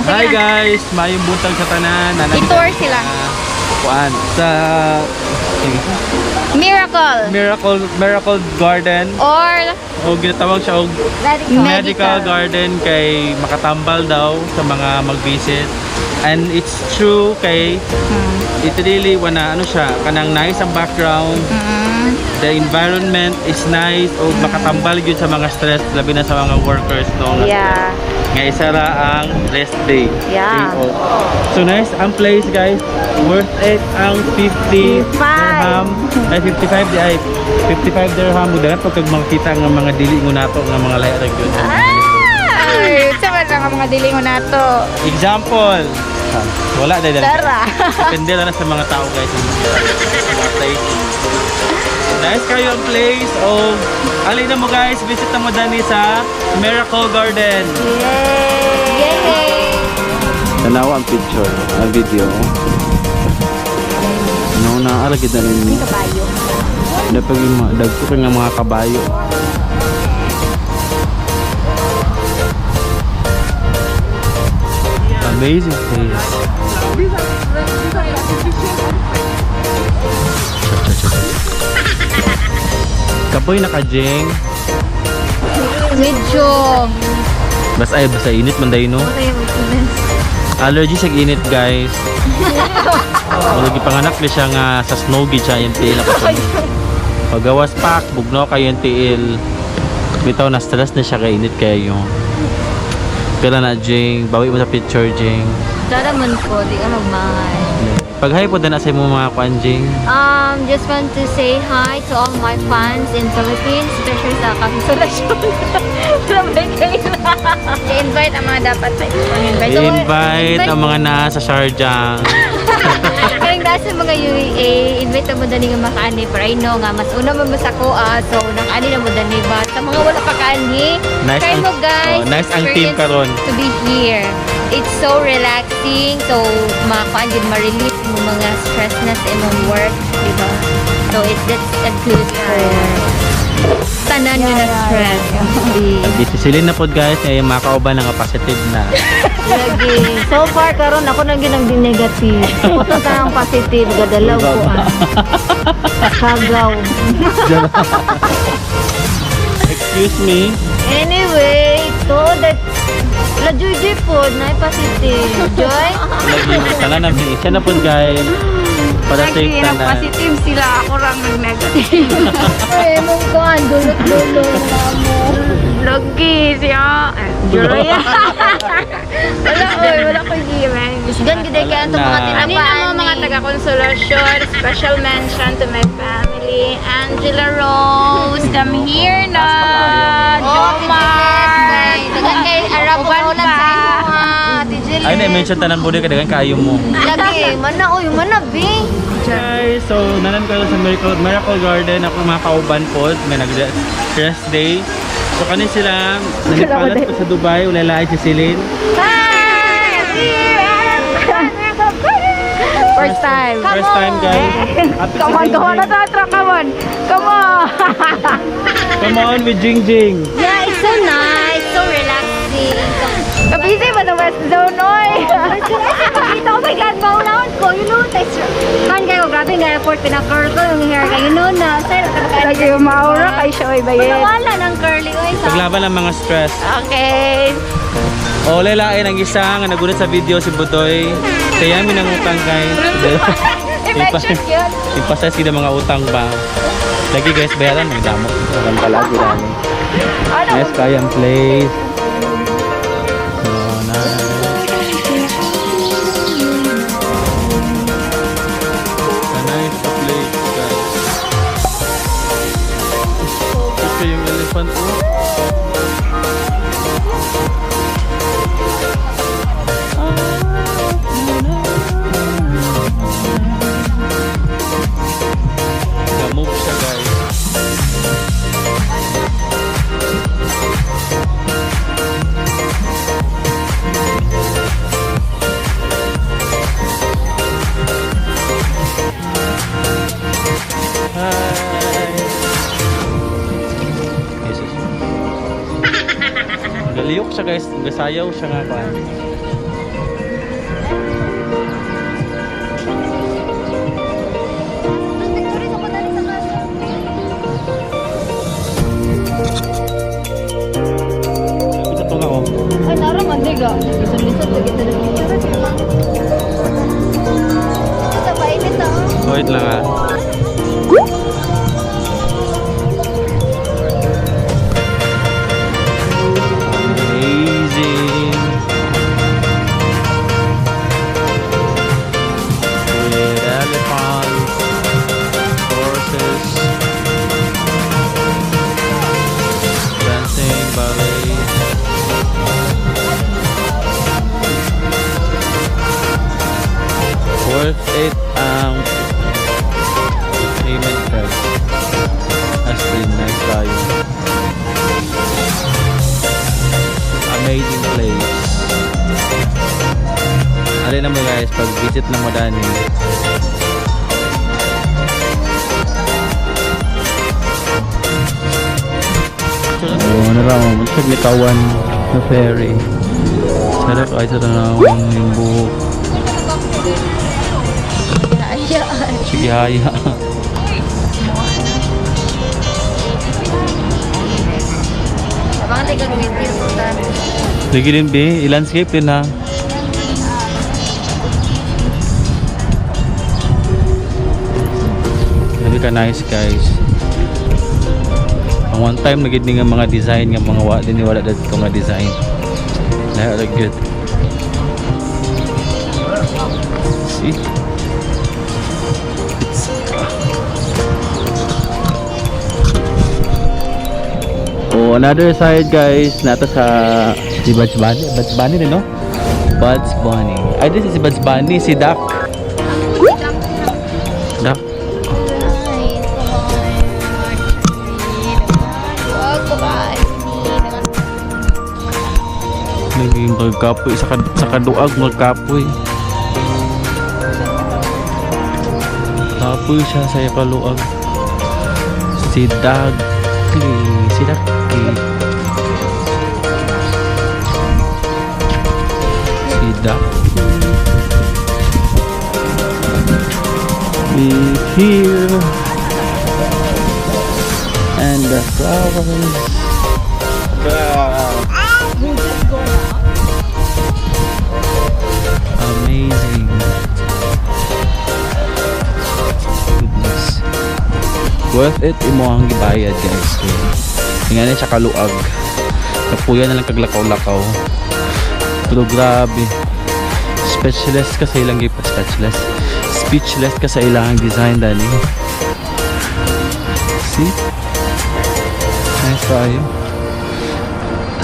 Hi guys, mayong buntag sa tanan. I-tour sila. Kuan sa Miracle Garden Or o ginatawag siya og medical garden kay makatambal daw sa mga mag-visit. And it's true kay it really wana ano siya kanang nice ang background. The environment is nice o makatambal gyud sa mga stress labi na sa mga workers no. yeah. Nga isa ra ang rest day. Yeah. Day off. So nice ang place guys. Worth it ang 50 dirham. Ay 55 di ay 55 dirham udagat pag makita nga mga dili mo nato nga mga lahi ra gyud. Ay, sama lang ang mga dilingon nato. Example. Wala dahil. Tara. Depende lang sa mga tao guys. Sa mga place. Nice kayo ang place. O alin na mo guys, visit na mo dani sa Miracle Garden. Yay! Tanawa ang picture, ang video. No, naaragid na rin. Kabayo. Dapat yung dagko ka nga mga kabayo. Amazing place. Kapoy naka-jeng. Medyo Basta init man dayo no. Allergy sa init guys. Lagi panganak ni siya nga sa snow gid siya yung tiil ako. Pagawas pak bugno kayo yung tiil. Bitaw na stress na siya kay init kayo. Kala na jing, bawi mo sa picture jing. Dada man po, di ka magmahal. Pag hi po din sa mo mga kwanjing. Just want to say hi to all my fans in Philippines, especially sa Kapisolasyon. Sabay kayo na. I-invite ang mga dapat sa I-invite ang mga nasa Sharjah. Kaling nasa mga UAE, invite mo dani nga makaani. Pero I know nga, mas una mo sa kuha. So, nang-ani na mo dani ba? Sa mga wala pa kaani, Nice try ang- mo guys. nice ang team experience karon. To be here. It's so relaxing. So, makakuan din, ma-release mo mga stress na sa imong work. Diba? So, that's a good for tanan nyo na stress. Bisisilin na po guys, yung mga kauban nga positive na. Lagi. So far, karon ako nang ginang di negative. Ito ka ang positive. Gadalaw ko Kagaw. Excuse me. Anyway, so that la Joy po na positive. Joy? Lagi sana na siya na po guys. Para safe Lagi na na positive sila. Ako lang nag-negative. Ay, mong kuhan. Dulot-dulot na mo. Lagi siya. Joy. Wala ko gimen. Gan gid kay ato mga tinapaan. Ani na mga taga-konsolasyon, special mention to my family. Angela Rose, come here na. Jomar. Dagan kay Arab ulan sa imo. Ay na-mention tanan po din kadagan kaayo mo. Lagi, mana bi. Guys, so nanan ko sa Miracle Garden ako mga kauban po, may nag-rest day. So kanin sila, nanipalat ko sa Dubai, ulalay si Celine. First time. First time guys. Come on na tatra, come on. Come on with Jing Jing. Yeah, it's so nice, so relaxing. Kabisi ba na West Zone, oy? Ito, oh my God, maulawan ko. You know, man kayo, grabe nga effort, pinaka-curl ko yung hair kayo. You know na, sir, lagi yung maura kay siya, oy, bayan. Wala ng curly, oy. Paglaban ng mga stress. Okay. O lalain ang isa nga nagunit sa video si Budoy. Kaya mi nang utang guys. I-mention yun. Ipasa sila mga utang ba. Lagi guys, bayaran may damo. Ang palagi lang. Yes, kayang place. So, nice place guys. Ito yung elephant po. Move siya guys. Hi. Jesus. Galiyok siya guys. Gasayaw siya nga pa. Diga. Lisod-lisod lagi sa picture. Ito ba ito? Wait lang ah. Amazing. With elephants, horses, dancing, ballet. Worth it ang payment price. As in, nice tayo. Amazing place. Alin naman guys, pag visit na mo dani. Ano lang, magsagli-kawan na ferry. Sarap ay sa tanawang yung buhok. Sige, haya. Baka tayo gagawin din po sa... Lagi din, be. I-landscape din, ha. Sabi ka, nice, guys. Ang one time, nagid nga mga design, nga mga wala dito nga design. Lahat like good. See? Oh, another side guys, nata sa si Bugs Bunny. Bugs Bunny din, no? Bugs Bunny. Ay, this is si Bugs Bunny, si Duck. Duck. Naging magkapoy sa kaduag, magkapoy. Kapoy siya sa kaluag. Si Duck. Si Duck. Si Duck. Is here. And the flowers. Wow. Amazing. Goodness. Worth it imo ang gibayad guys. Tingnan niya siya kaluag. Kapuya na lang kaglakaw-lakaw. Pero grabe. Speechless ka sa ilang Speechless ka sa ilang design dali. See? Nice tayo.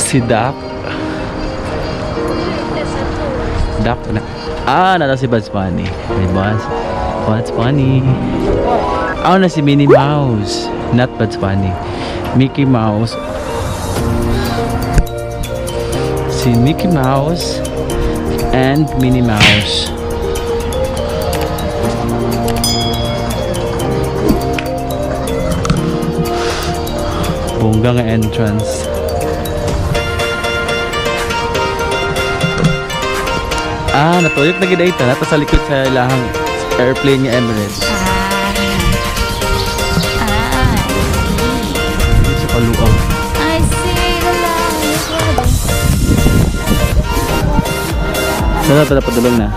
Si Duck. Duck na. Nata si Bugs Bunny. May Bugs Bunny. Na si Minnie Mouse. Not Bugs Bunny. Mickey Mouse. Si Mickey Mouse and Minnie Mouse. Bongga nga entrance. Natuyok na gid ita nata sa likod sa ilahang airplane ni Emirates. Sa kaluang. I see the light. Sana pala padulong na.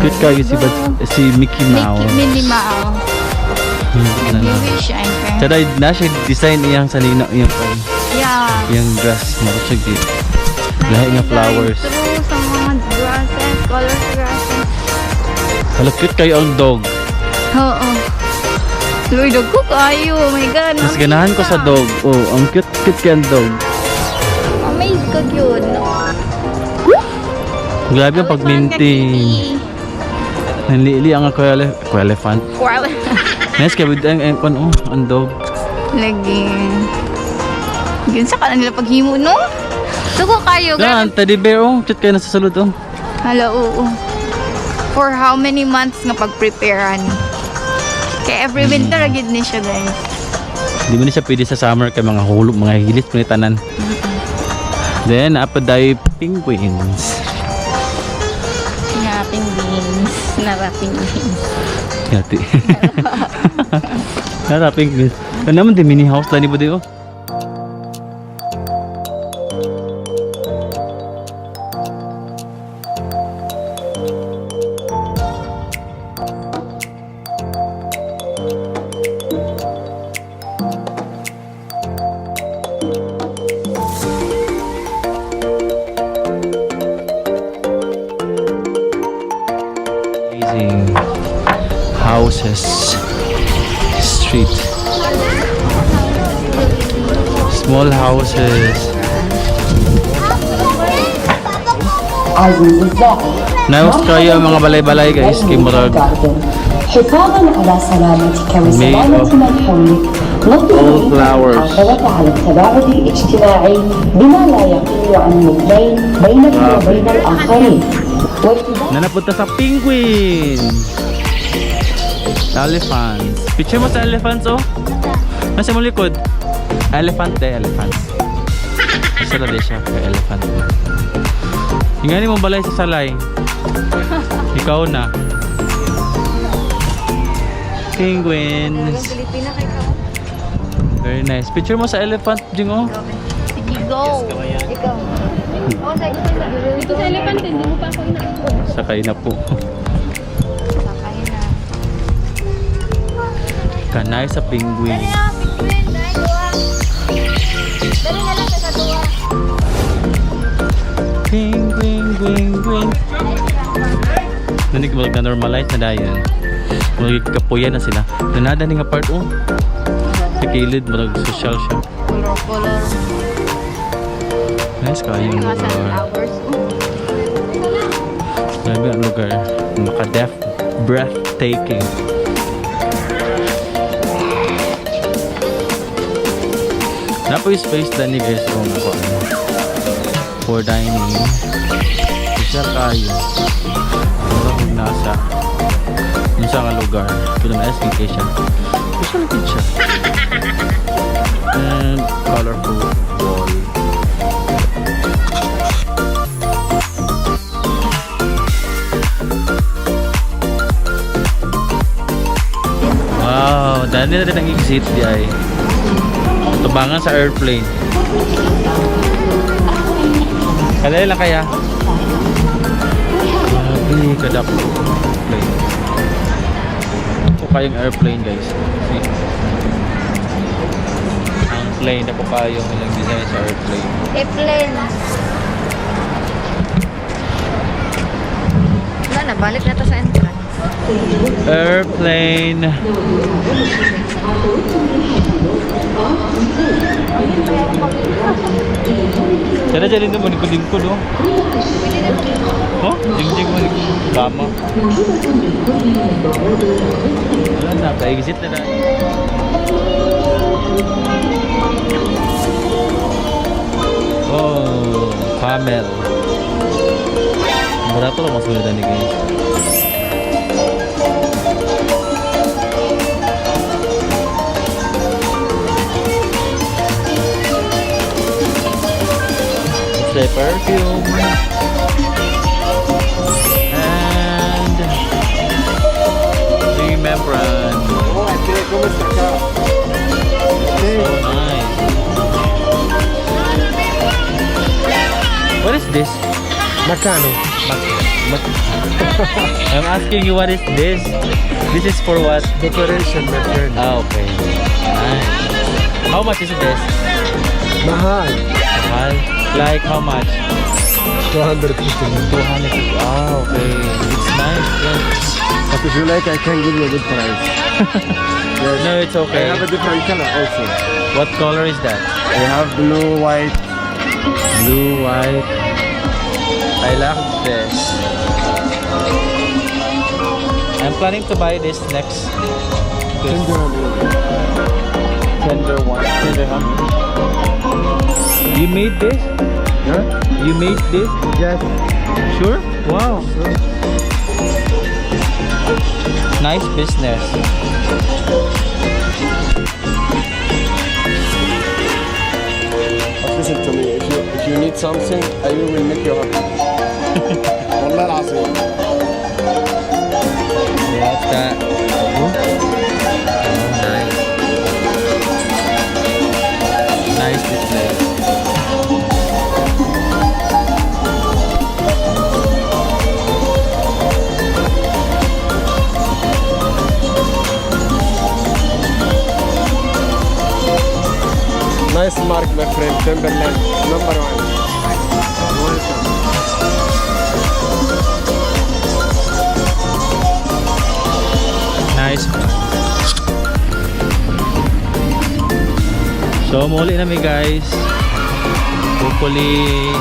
Cute kayo si Mickey Mouse. Minnie Mouse. Sada na siya design iyang sa nino iyang pan. Yeah. Iyang dress mo siya gid. Lahat nga flowers. Sa mga grasses, colors grasses. Hala, cute kayo ang dog. Oo. Lord, dog ko kayo. Oh my God. Mas ganahan ko sa dog. Oh, ang cute kayang dog. Amazed ka yun. Grabe ang pag-maintain. Nanlili ang elephant. Nice kayo ang dog. Lagi. Yun sa kanan nila paghimo, no? Sugo kayo. Yan, teddy bear, oh. Cute kayo nasa salud, oh. Hala, oo. For how many months nga pag-preparean? Kaya every winter agad ni siya, guys. Hindi mo na siya pwede sa summer kay mga hulog, mga hilis, panitanan. Then, apaday penguins. Wrapping beans. Na-wrapping beans. Yati. Na-wrapping beans. Ano naman, di mini house lang ni Budeo. houses. Street. Small houses. عزيزي الزائر Naos kayo ang mga balay-balay guys kay Murag. حفاظا على سلامتك وسلامة من حولك نطلب المحافظة على التباعد الاجتماعي بما لا يقل عن مترين بينك وبين الآخرين Nanapunta sa penguin. Elephants. Picture mo sa elephants oh. Nasa mo likod. Elephant elephant. Isa na siya kay elephant. Hingani mo balay sa salay. Ikaw na. Penguins. Pilipina kay ka. Very nice. Picture mo sa elephant, Jing oh. Sige, go. Ikaw. Oh, ito sa elephant, hindi mo pa ako inaakot. Sakay na po. Sakay na. Kanay sa penguin. Dali na, penguin. Dali na lang sa dua. Penguin, penguin. Nanig mo na normalize na dayan. Magkapuyan na sila. Nanada ni nga part oh. Sa kilid, marag social siya. Color. Nice kayo yung Mga lugar. sunflowers. Grabe ang lugar. Maka-deaf, breathtaking. Napo yung space dani guys kung ako ano. For dining. Isa kayo. Mura kung nasa. Yung sa nga lugar. Ito na asking kay siya. Gusto natin siya. And colorful wall. Wow, dahil na rin ang exit di ay. Tubangan sa airplane. Kalay lang kaya. Grabe, kadak plane. Ito kayong airplane guys. See? Ang plane na po kayong ilang design sa airplane. Airplane. Wala na, balik na to sa entrance. Airplane. Sana dyan mo likod-likod oh. Oh, jing-jing mo likod. Tama. Wala na, pa-exit na na. Oh, camel. Barato lang mas ganda ni guys. The perfume and the membrane. Oh, ¿cómo está acá? So nice. What is this? Macano. I'm asking you what is this? This is for what? Decoration, my friend. Ah, okay. Nice. How much is this? Mahal. Mahal? Like how much? 250. 250. Ah, okay. It's nice. Yeah. But if you like, I can give you a good price. Yes. No, it's I okay. have a different color also. What color is that? I have blue, white. Blue, white. I like this. I'm planning to buy this next. Tender one. Tender one. You made this? Yeah? You made this? Yes. Sure? Wow. Nice business. But listen to me. If you need something, I will make you happy. والله العظيم. What's that? Oh, nice. Nice display. Nice mark, my friend. Timberland, number one. Welcome. Nice So muli na mi guys. Hopefully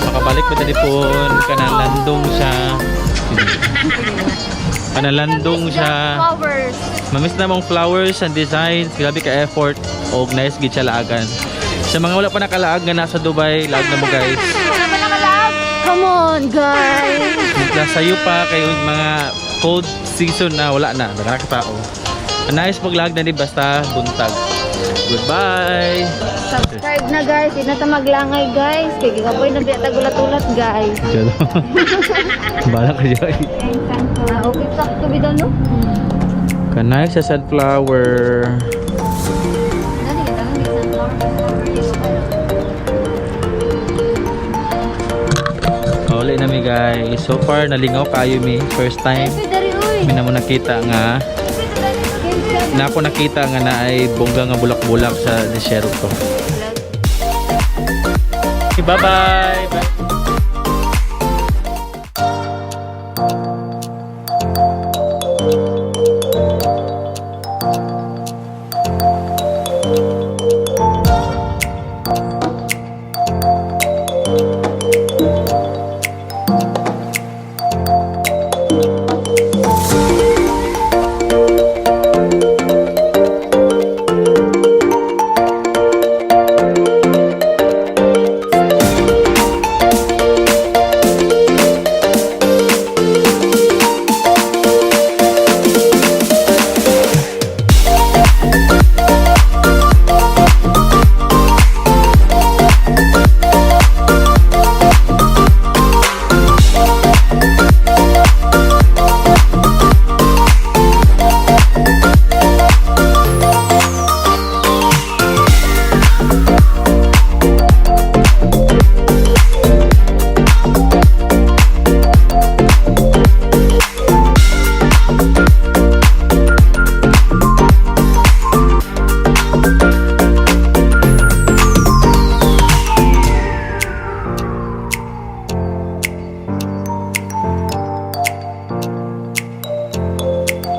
makabalik pa tadi po kanalandong siya. Kanalandong siya. Flowers. Mamiss na mong flowers and designs. Grabe ka effort. O nice gid siya laagan. Sa mga wala pa nakalaag nga nasa Dubai, laag na mo guys. Wala pa nakalag. Come on, guys. Naglasayo pa kayo mga cold season na wala na. Nakakatao. Nice maglaag na di basta buntag. Goodbye. Subscribe na guys. Hindi na ta maglangay guys. Kaya gigaboy na biya tagulat-ulat guys. Diyan. Balak ka dyan. Okay, tak to be done no? Kanay sa sunflower. Dani kita nang sunflower. Uli na mi guys. So far nalingaw kayo mi. First time. Dari uy. May na mo nakita nga. Na ako nakita nga na ay bongga nga bulak-bulak sa desierto. Okay, bye-bye.